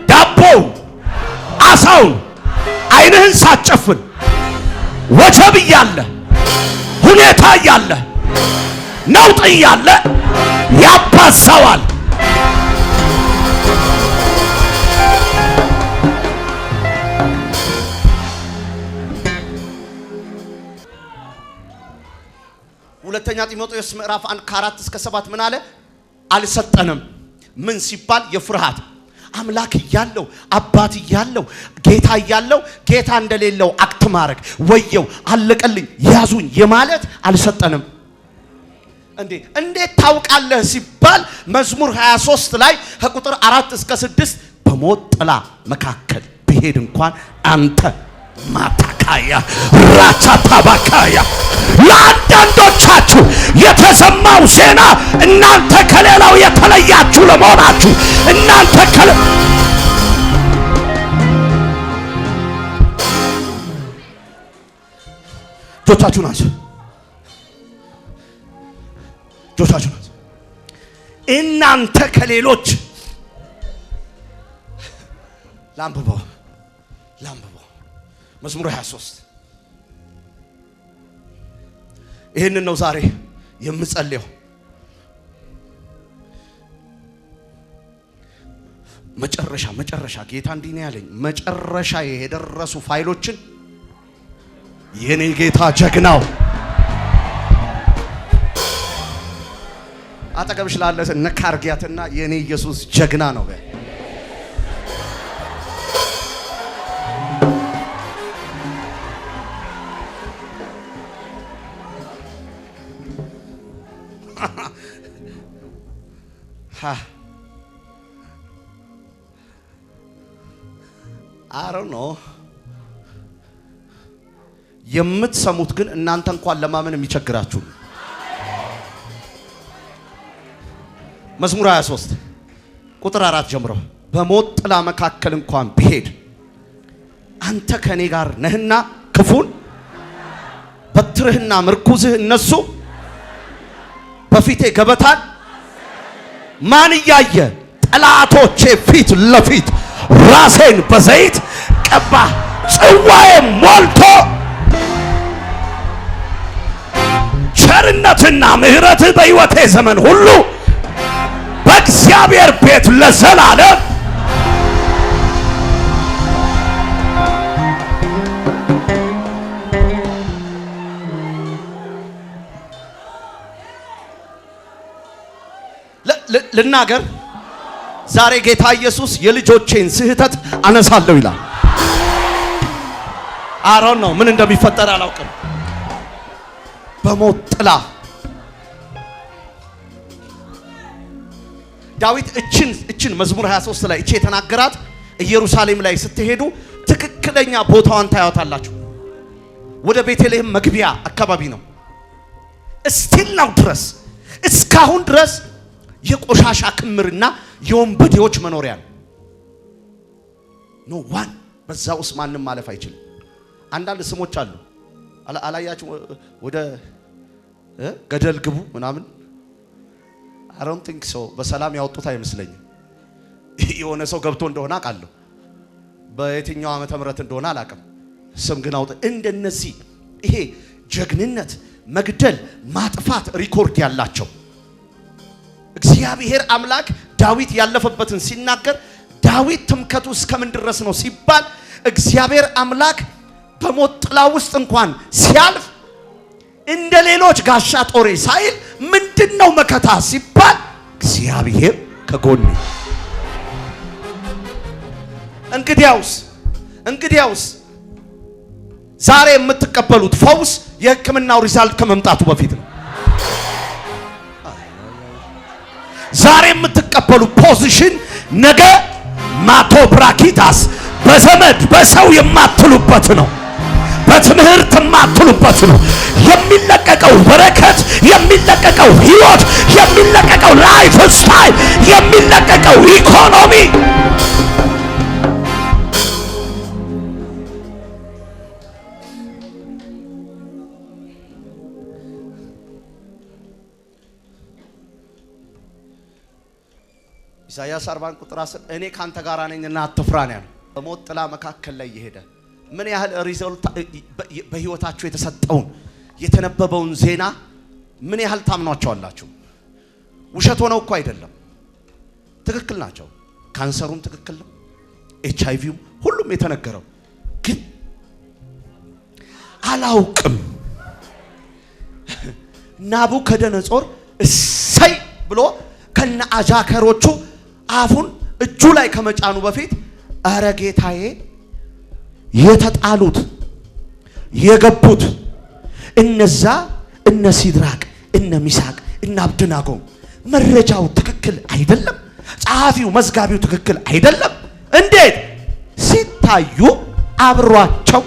ዳቦው አሳው አይንህን ሳጨፍን ወጀብ ይያለ ሁኔታ ይያለ ነውጥ ይያለ ያባሳዋል ሁለተኛ ጢሞቴዎስ ምዕራፍ 1:4 እስከ 7 ምን አለ አልሰጠንም ምን ሲባል የፍርሃት አምላክ ይያለው አባት ይያለው ጌታ ይያለው ጌታ እንደሌለው አክት ማድረግ ወየው አለቀልኝ ያዙኝ የማለት አልሰጠንም እንዴት ታውቃለህ ሲባል መዝሙር 23 ላይ ከቁጥር 4 እስከ 6 በሞት ጥላ መካከል ብሄድ እንኳን አንተ ማታካያ ራቻታባካያ ለአንዳንዶቻችሁ የተሰማው ዜና እናንተ ከሌላው የተለያችሁ ለመሆናችሁ እናንተ ጆቻችሁ ናቸው እናንተ ከሌሎች ላምብቦ መዝሙር 23 ይሄንን ነው ዛሬ የምጸልየው መጨረሻ ጌታ እንዲህ ነው ያለኝ መጨረሻ የደረሱ ፋይሎችን የኔ ጌታ ጀግናው አጠገብሽ ላለ ነካርጊያትና የኔ ኢየሱስ ጀግና ነው I don't know. የምትሰሙት ግን እናንተ እንኳን ለማመን የሚቸግራችሁ መዝሙር 23 ቁጥር 4 ጀምሮ በሞት ጥላ መካከል እንኳን ብሄድ አንተ ከኔ ጋር ነህና ክፉን በትርህና ምርኩዝህ እነሱ በፊቴ ገበታን ማን እያየ ጠላቶቼ ፊት ለፊት ራሴን በዘይት ቀባ ጽዋዬ ሞልቶ ቸርነትና ምህረት በሕይወቴ ዘመን ሁሉ በእግዚአብሔር ቤት ለዘላለም ልናገር ዛሬ ጌታ ኢየሱስ የልጆቼን ስህተት አነሳለሁ ይላል። አሮን ነው ምን እንደሚፈጠር አላውቅም። በሞት ጥላ ዳዊት እችን መዝሙር 23 ላይ እቺ የተናገራት ኢየሩሳሌም ላይ ስትሄዱ ትክክለኛ ቦታዋን ታያታላችሁ። ወደ ቤተልሔም መግቢያ አካባቢ ነው። እስቲል ነው ድረስ እስካሁን ድረስ የቆሻሻ ክምርና የወንበዴዎች መኖሪያ ነው። ኖ ዋን በዛ ውስጥ ማንም ማለፍ አይችልም። አንዳንድ ስሞች አሉ አላያችሁ ወደ ገደል ግቡ ምናምን I don't think so በሰላም ያወጡት አይመስለኝም። የሆነ ሰው ገብቶ እንደሆነ አውቃለሁ። በየትኛው ዓመተ ምህረት እንደሆነ አላውቅም። ስም ግን አውጥ እንደነዚህ ይሄ ጀግንነት መግደል ማጥፋት ሪኮርድ ያላቸው እግዚአብሔር አምላክ ዳዊት ያለፈበትን ሲናገር ዳዊት ትምከቱ እስከምን ድረስ ነው ሲባል እግዚአብሔር አምላክ በሞት ጥላ ውስጥ እንኳን ሲያልፍ እንደ ሌሎች ጋሻ ጦሬ ሳይል ምንድነው መከታ ሲባል እግዚአብሔር ከጎኔ። እንግዲያውስ ዛሬ የምትቀበሉት ፈውስ የሕክምናው ሪዛልት ከመምጣቱ በፊት ነው። ዛሬ የምትቀበሉት ፖዚሽን ነገ ማቶ ብራኪታስ በዘመድ በሰው የማትሉበት ነው። በትምህርት የማትሉበት ነው። የሚለቀቀው በረከት፣ የሚለቀቀው ህይወት፣ የሚለቀቀው ላይፍ ስታይል፣ የሚለቀቀው ኢኮኖሚ ኢሳይያስ 40 ቁጥር 10 እኔ ካንተ ጋር ነኝና አትፍራ ነው ያለው። በሞት ጥላ መካከል ላይ የሄደ ምን ያህል ሪዛልት በህይወታችሁ የተሰጠውን የተነበበውን ዜና ምን ያህል ታምኗቸዋላችሁ? ውሸት ሆነው እኮ አይደለም፣ ትክክል ናቸው። ካንሰሩም ትክክል ነው፣ ኤችአይቪውም ሁሉም የተነገረው ግን አላውቅም። ናቡከደነጾር እሰይ ብሎ ከነ አጃከሮቹ አፉን እጁ ላይ ከመጫኑ በፊት አረ ጌታዬ የተጣሉት የገቡት እነዛ እነ ሲድራቅ እነ ሚሳቅ እነ አብደናጎ መረጃው ትክክል አይደለም፣ ጸሐፊው መዝጋቢው ትክክል አይደለም። እንዴት ሲታዩ አብሯቸው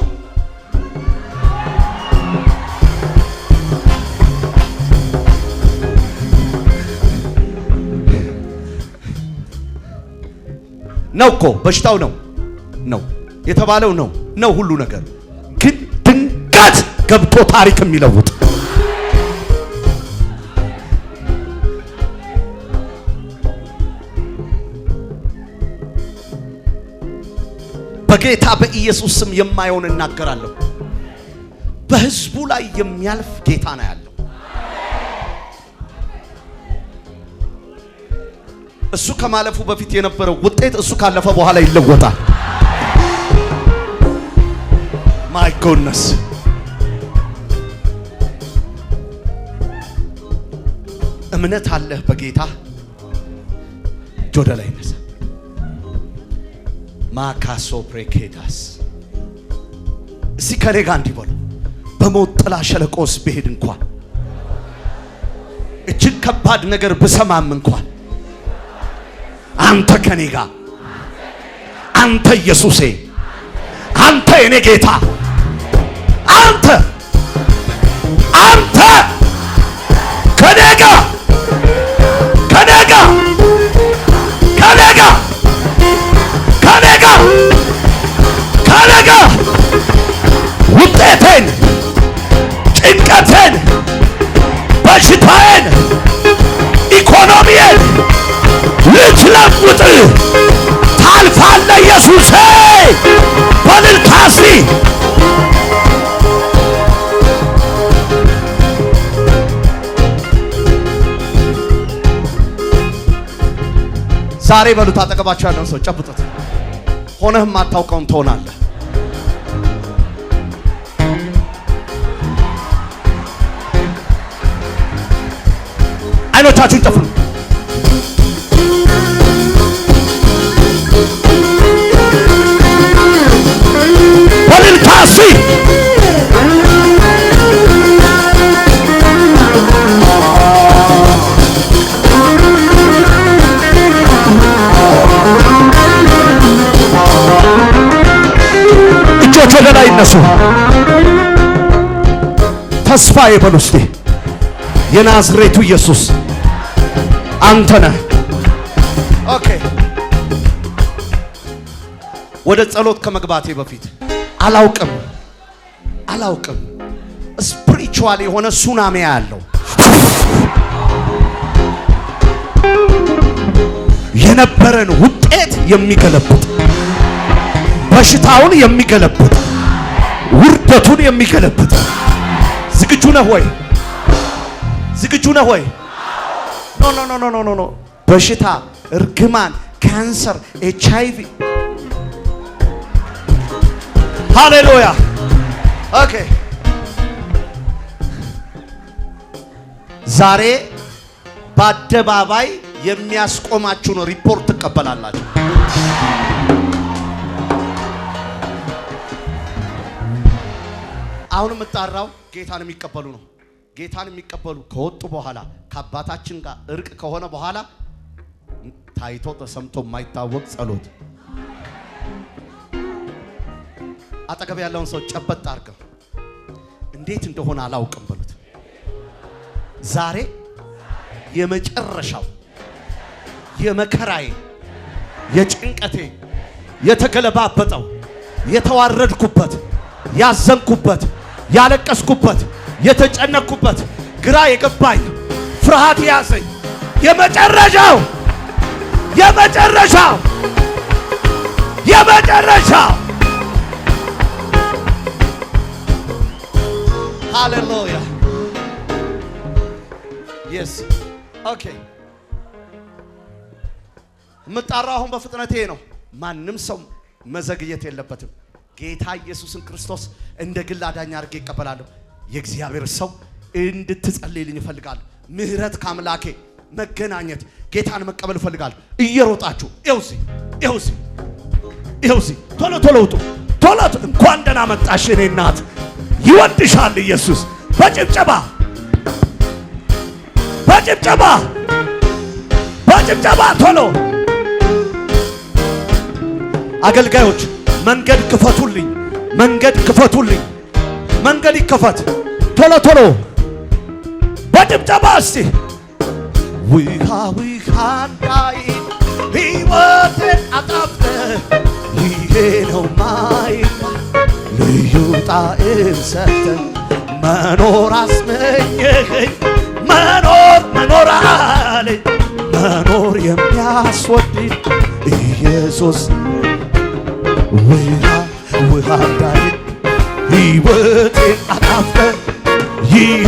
ነው እኮ በሽታው ነው የተባለው ነው ሁሉ ነገር ግን ድንገት ገብቶ ታሪክ የሚለውጥ በጌታ በኢየሱስ ስም የማይሆን እናገራለሁ። በህዝቡ ላይ የሚያልፍ ጌታ ነው ያለው። እሱ ከማለፉ በፊት የነበረው ውጤት እሱ ካለፈ በኋላ ይለወጣል። ማይ ጎድነስ እምነት አለህ በጌታ ጆደ ላይ ነሳ ማካሶ ፕሬኬታስ እዚህ ከኔ ጋር እንዲህ በሉ። በሞት ጥላ ሸለቆስ ብሄድ እንኳን እጅግ ከባድ ነገር ብሰማም እንኳን አንተ ከኔ ጋር፣ አንተ ኢየሱሴ፣ አንተ የኔ ጌታ፣ አንተ ከኔ ጋር ውጤቴን፣ ጭንቀቴን፣ በሽታዬን፣ ኢኮኖሚዬን ልትለውጥ ታልፋለህ ኢየሱሴ። በእልልታ እስቲ ዛሬ በሉት። አጠገባቸው ያለውን ሰው ጨብጡት። ሆነህም አታውቀውን ትሆናለህ። አይኖቻችሁን ጨፍኑ። በእልልታ እስቲ እጆች ወደ ላይ ይነሱ። ተስፋዬ በሉ እስቲ የናዝሬቱ ኢየሱስ አንተ ነህ። ኦኬ፣ ወደ ጸሎት ከመግባቴ በፊት አላውቅም ስፒሪቹዋል የሆነ ሱናሚ ያለው የነበረን ውጤት የሚገለብጥ፣ በሽታውን የሚገለብጥ፣ ውርደቱን የሚገለብጥ። ዝግጁ ነህ ወይ? ዝግጁ ነህ ወይ? ኖ በሽታ፣ እርግማን፣ ካንሰር፣ HIV ሃሌሉያ። ኦኬ፣ ዛሬ በአደባባይ የሚያስቆማችሁን ሪፖርት ትቀበላላችሁ። አሁን የምጣራው ጌታን የሚቀበሉ ነው። ጌታን የሚቀበሉ ከወጡ በኋላ ከአባታችን ጋር እርቅ ከሆነ በኋላ ታይቶ ተሰምቶ የማይታወቅ ጸሎት። አጠገብ ያለውን ሰው ጨበጥ አድርገው እንዴት እንደሆነ አላውቅም በሉት። ዛሬ የመጨረሻው የመከራዬ፣ የጭንቀቴ፣ የተገለባበጠው፣ የተዋረድኩበት፣ ያዘንኩበት፣ ያለቀስኩበት፣ የተጨነቅኩበት፣ ግራ የገባኝ፣ ፍርሃት ያዘኝ የመጨረሻው ሃሌሉያ የስ ኦኬ። የምጣራው አሁን በፍጥነቴ ነው። ማንም ሰው መዘግየት የለበትም። ጌታ ኢየሱስን ክርስቶስ እንደ ግል አዳኝ አድርጌ እቀበላለሁ። የእግዚአብሔር ሰው እንድትጸልይልኝ እፈልጋለሁ። ምህረት ከአምላኬ መገናኘት፣ ጌታን መቀበል እፈልጋለሁ። እየሮጣችሁ ይኸው እዚህ ቶሎ ውጡ። እንኳን ደህና መጣሽ የኔ እናት። ይወድሻል ኢየሱስ። በጭብጨባ ቶሎ። አገልጋዮች መንገድ ክፈቱልኝ፣ መንገድ ይከፈት። ቶሎ በጭብጨባ እስቲ ውሃ እንዳይ ሕይወቴን አጣፍተህ ይሄ ነው ማይባ ልዩ ጣዕም ሰጥተህ መኖር አስመኘኸኝ። መኖር አለኝ መኖር የሚያስወድድ ኢየሱስ። ውሃ እንዳይ ሕይወቴን አጣፍተህ ይሄ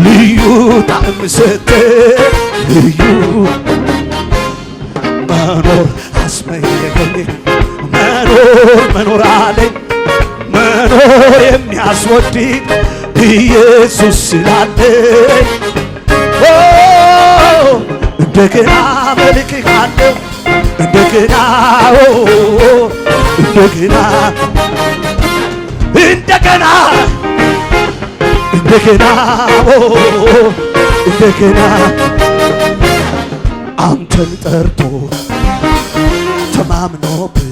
ልዩ ጣዕም ሰጥተህ ልዩ መኖር አስመኘኸኝ። መኖር አለኝ መኖር የሚያስወድድ ኢየሱስ ስላለኝ እንደገና መልክሃለሁ እንደገና እንደገና አንተን ጠርቶ ተማምኖብህ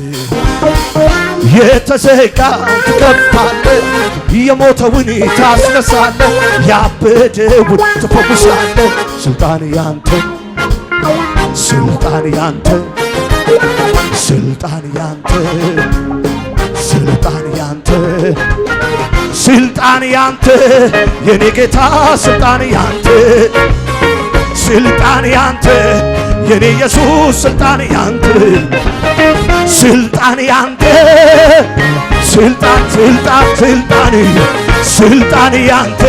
የተዘጋውን ትከፍታለህ፣ የሞተውን ታስነሳለህ፣ ያበደውን ትፈውሳለህ። ስልጣን ያንተ፣ ስልጣን ያንተ፣ ስልጣን ያንተ፣ ስልጣን ያንተ፣ ስልጣን ያንተ፣ የኔ ጌታ ስልጣን ያንተ፣ ስልጣን ያንተ፣ የኔ ኢየሱስ ስልጣን ያንተ፣ ስልጣን ያንተ፣ ስልጣን ስልጣን ስልጣን ስልጣን ያንተ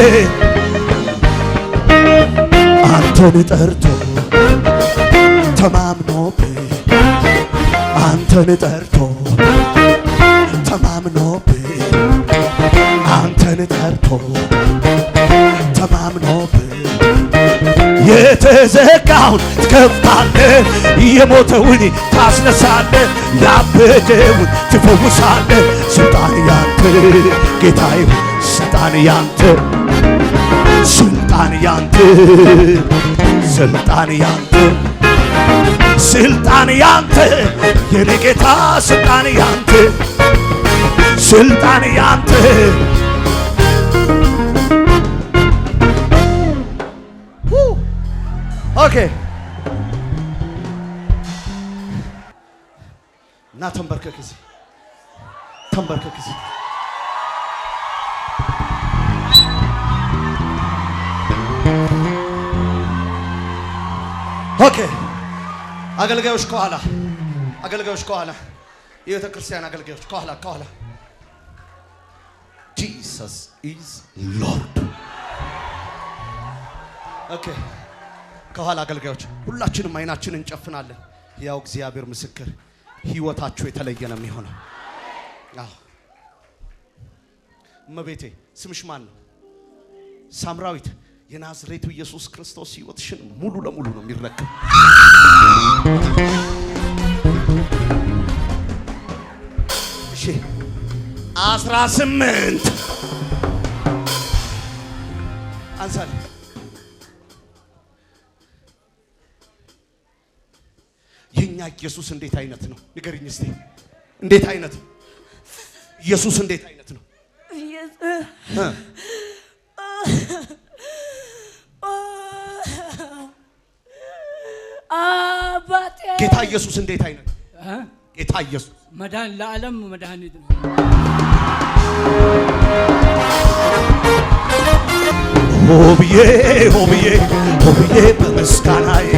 አንተን ጠርቶ ተማምኖብህ አንተን ጠርቶ ተማምኖብህ አንተን ጠርቶ ተማምኖብህ የተዘጋውን ትከፍታለህ፣ የሞተውን ታስነሳለህ፣ ያበደውን ትፈውሳለህ። ስልጣን ያንተ ጌታዬ፣ ስልጣን ያንተ፣ ስልጣን ያንተ፣ ስልጣን ያንተ፣ ስልጣን ያንተ፣ የኔ ጌታ ስልጣን ያንተ፣ ስልጣን ያንተ። ኦኬ እና ተንበርከክ፣ እዚህ ተንበርከክ፣ እዚህ ኦኬ። አገልጋዮች ከኋላ፣ አገልጋዮች ከኋላ፣ የቤተ ክርስቲያን አገልጋዮች ከኋላ፣ ከኋላ። ጂሰስ ኢዝ ሎርድ። ኦኬ ከኋላ አገልጋዮች ሁላችንም አይናችንን እንጨፍናለን። ያው እግዚአብሔር ምስክር ህይወታችሁ የተለየ ነው የሚሆነው። አዎ እመቤቴ ስምሽ ማን ነው? ሳምራዊት። የናዝሬቱ ኢየሱስ ክርስቶስ ህይወትሽን ሙሉ ለሙሉ ነው የሚረከብ። እሺ 18 አንሳል። የኛ ኢየሱስ እንዴት አይነት ነው? ንገሪኝ እስቲ። እንዴት አይነት ኢየሱስ እንዴት አይነት ነው? አባቴ ጌታ ኢየሱስ እንዴት አይነት? ጌታ ኢየሱስ መዳን ለዓለም መድኃኒት ነው። ሆብዬ ሆብዬ ሆብዬ በምስጋናዬ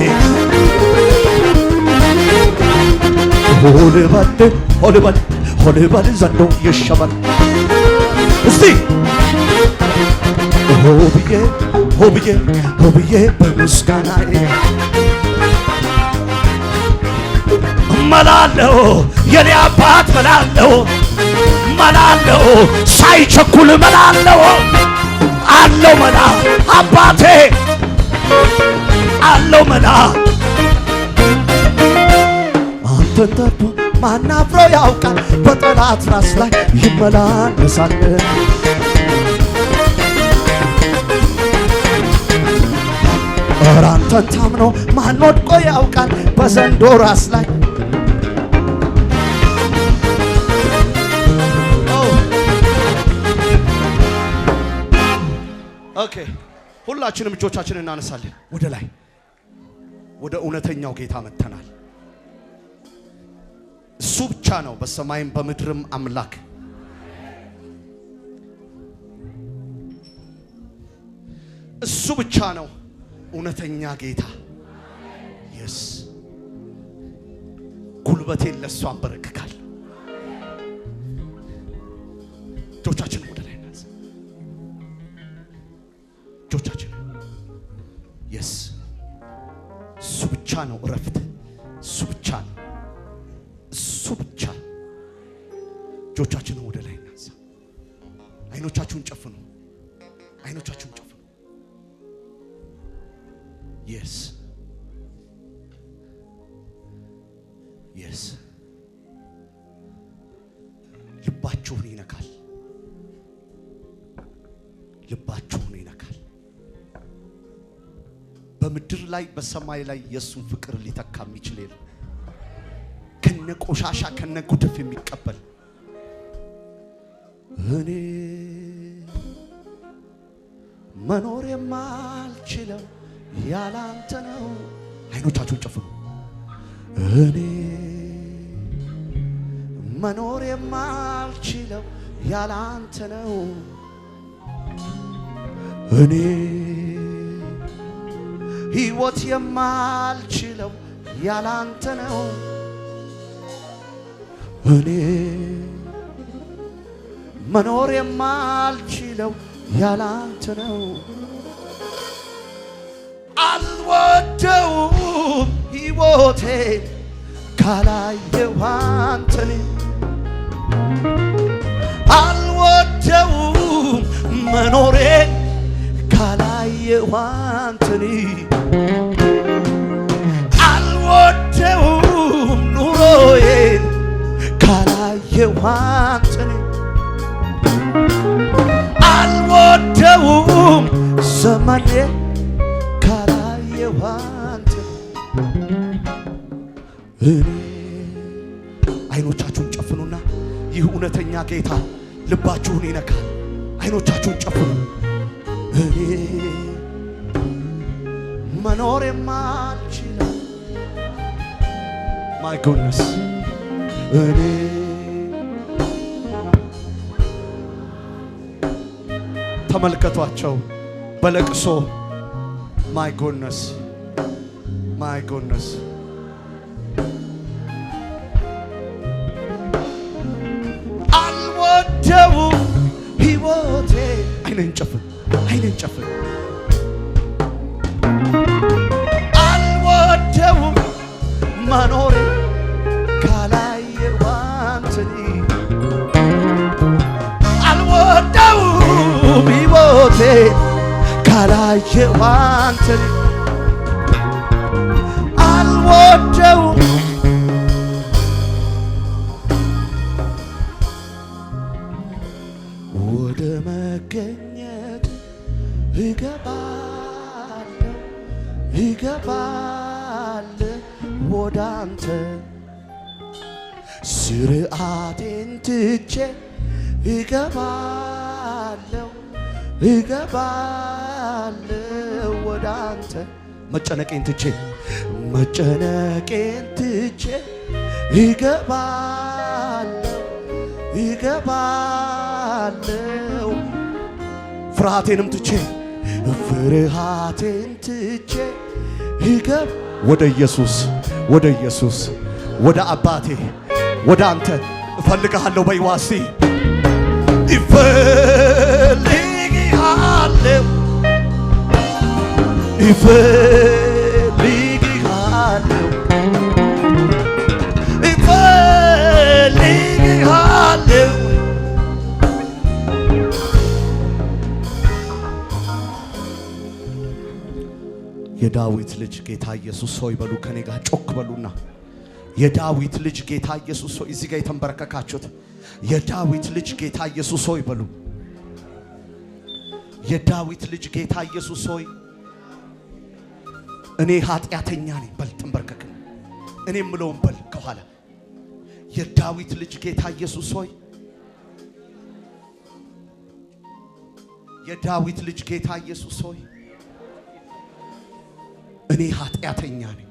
ሆልበል ሆልበል ሆልበል ዘንዶ ይሸበል። እስቲ ሆብዬ ሆብዬ ሆብዬ በምስጋናዬ መላለው የኔ አባት መላለው መላለው ሳይቸኩል መላለው አለው መላ አባቴ አለው መላ አንተን ጠርቶ ማን አፍሮ ያውቃል? በጠላት ራስ ላይ ይመላለሳል። ኧረ አንተን ታምኖ ማን ወድቆ ያውቃል? በዘንዶ ራስ ላይ ኦኬ ሁላችንም እጆቻችንን እናነሳለን ወደ ላይ። ወደ እውነተኛው ጌታ መተናል። እሱ ብቻ ነው በሰማይም በምድርም አምላክ። እሱ ብቻ ነው እውነተኛ ጌታ። የስ ጉልበቴን ለሱ አንበረክካል። እጆቻችንን ወደ ላይ እናንሳ። እጆቻችን የስ እሱ ብቻ ነው እረፍት። እሱ ብቻ ነው፣ እሱ ብቻ። እጆቻችንን ወደ ላይ እናንሳ። አይኖቻችሁን ጨፍኑ፣ አይኖቻችሁን ጨፍኑ። የስ የስ ልባችሁን ይነካል፣ ልባችሁን በምድር ላይ በሰማይ ላይ የሱን ፍቅር ሊተካ የሚችል የለም። ከነ ቆሻሻ ከነ ጉድፍ የሚቀበል እኔ መኖር የማልችለው ያላንተ ነው። አይኖቻችሁን ጨፍኑ። እኔ መኖር የማልችለው ያላንተ ነው። እኔ ሕይወት የማልችለው ያላንተ ነው። እኔ መኖር የማልችለው ያላንተ ነው። አልወደውም ሕይወቴን ካላየሁ አንተን፣ አልወደውም መኖሬን ካላየሁ አንተን፣ አልወደውም ኑሮዬን ካላየሁ አንተን፣ አልወደውም ዘመኔ ካላየሁ አንተን። እኔ አይኖቻችሁን ጨፍኑና ይህ እውነተኛ ጌታ ልባችሁን ይነካል። አይኖቻችሁን ጨፍኑ። እኔ መኖር የማልችለው ማይ ጎድነስ እኔ ተመልከቷቸው በለቅሶ ማይ ጎድነስ ማይ ጎድነስ አልወደውም ሕይወቴ አይነን ጨፍን አይነን ጨፍን አልወደውም መኖሬ ካላየሁ አንተን አልወደውም ሕይወቴ ካላየሁ አንተን አልወደውም ወደ መገኘት እገባለሁ እገባለሁ ወደ አንተ ስርዓቴን ትቼ እገባለሁ እገባለሁ ወደ አንተ መጨነቄን ትቼ መጨነቄን ትቼ እገባለሁ እገባለሁ ፍርሃቴንም ትቼ ፍርሃቴን ትቼ እገብ ወደ ኢየሱስ ወደ ኢየሱስ ወደ አባቴ ወደ አንተ እፈልግሃለሁ በይዋሲ እፈልግሃለሁ እፈልግሃለሁ እፈልግሃለሁ የዳዊት ልጅ ጌታ ኢየሱስ ሆይ በሉ ከኔ ጋር ጮክ በሉና የዳዊት ልጅ ጌታ ኢየሱስ ሆይ እዚህ ጋር የተንበረከካችሁት የዳዊት ልጅ ጌታ ኢየሱስ ሆይ በሉ የዳዊት ልጅ ጌታ ኢየሱስ ሆይ እኔ ኃጢአተኛ ነኝ በል ተንበርከክ እኔ የምለውን በል ከኋላ የዳዊት ልጅ ጌታ ኢየሱስ ሆይ የዳዊት ልጅ ጌታ ኢየሱስ ሆይ እኔ ኃጢአተኛ ነኝ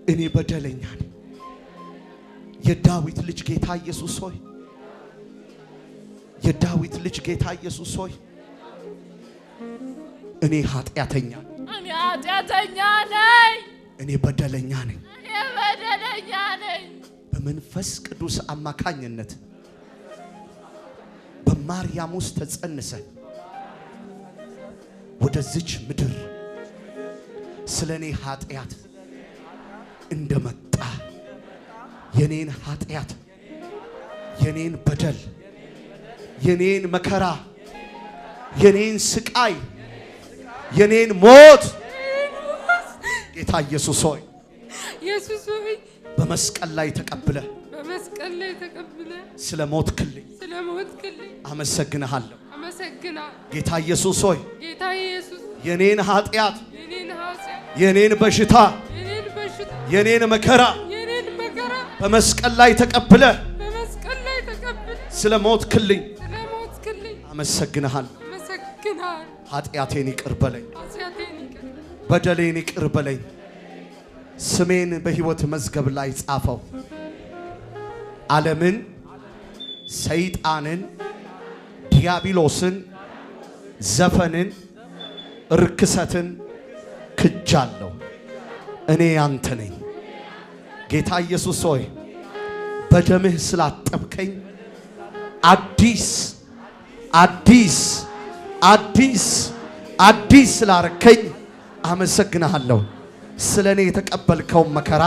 እኔ በደለኛ ነኝ የዳዊት ልጅ ጌታ ኢየሱስ ሆይ የዳዊት ልጅ ጌታ ኢየሱስ ሆይ እኔ ኃጢአተኛ እኔ ኃጢአተኛ ነኝ እኔ በደለኛ ነኝ እኔ በደለኛ ነኝ በመንፈስ ቅዱስ አማካኝነት በማርያም ውስጥ ተጸንሰ ወደዚች ምድር ስለኔ ኃጢአት እንደመጣ የኔን ኃጢአት የኔን በደል የኔን መከራ የኔን ስቃይ የኔን ሞት ጌታ ኢየሱስ ሆይ ኢየሱስ ሆይ በመስቀል ላይ ተቀብለ ስለ ሞትክልኝ አመሰግንሃለሁ አመሰግናለሁ ጌታ ኢየሱስ ሆይ ጌታ ኢየሱስ የኔን ኃጢአት የኔን የኔን በሽታ የኔን በሽታ የኔን መከራ የኔን መከራ በመስቀል ላይ ተቀብለ በመስቀል ላይ ተቀብለ ስለ ሞትክልኝ ስለሞትክልኝ አመሰግንሃለሁ። አመሰግናለሁ። ኃጢአቴን ይቅር በለኝ፣ ኃጢአቴን ይቅር በደሌን ይቅር በለኝ። ስሜን በሕይወት መዝገብ ላይ ጻፈው። ዓለምን፣ ሰይጣንን፣ ዲያብሎስን፣ ዘፈንን፣ ርክሰትን ክጃለሁ። እኔ ያንተ ነኝ። ጌታ ኢየሱስ ሆይ በደምህ ስላጠብከኝ አዲስ አዲስ አዲስ አዲስ ስላረከኝ አመሰግንሃለሁ። ስለ እኔ የተቀበልከው መከራ፣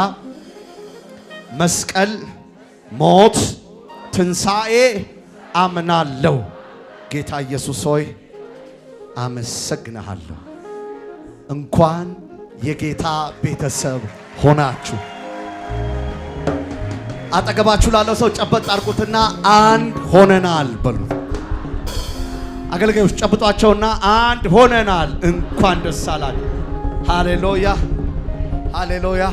መስቀል፣ ሞት፣ ትንሣኤ አምናለሁ። ጌታ ኢየሱስ ሆይ አመሰግንሃለሁ። እንኳን የጌታ ቤተሰብ ሆናችሁ። አጠገባችሁ ላለው ሰው ጨበጥ አድርጉትና አንድ ሆነናል በሉ። አገልጋዮች ጨብጧቸውና አንድ ሆነናል። እንኳን ደስ አላችሁ። ሃሌሉያ ሃሌሉያ።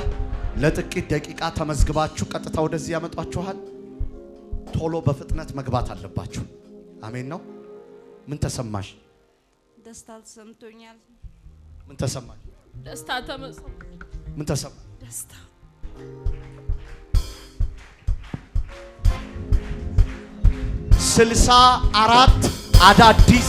ለጥቂት ደቂቃ ተመዝግባችሁ ቀጥታ ወደዚህ ያመጧችኋል። ቶሎ በፍጥነት መግባት አለባችሁ። አሜን ነው። ምን ተሰማሽ? ደስታ ተሰምቶኛል። ምን ተሰማሽ? ደስታ ተመስ ምን ተሰማ? ደስታ 64 አዳዲስ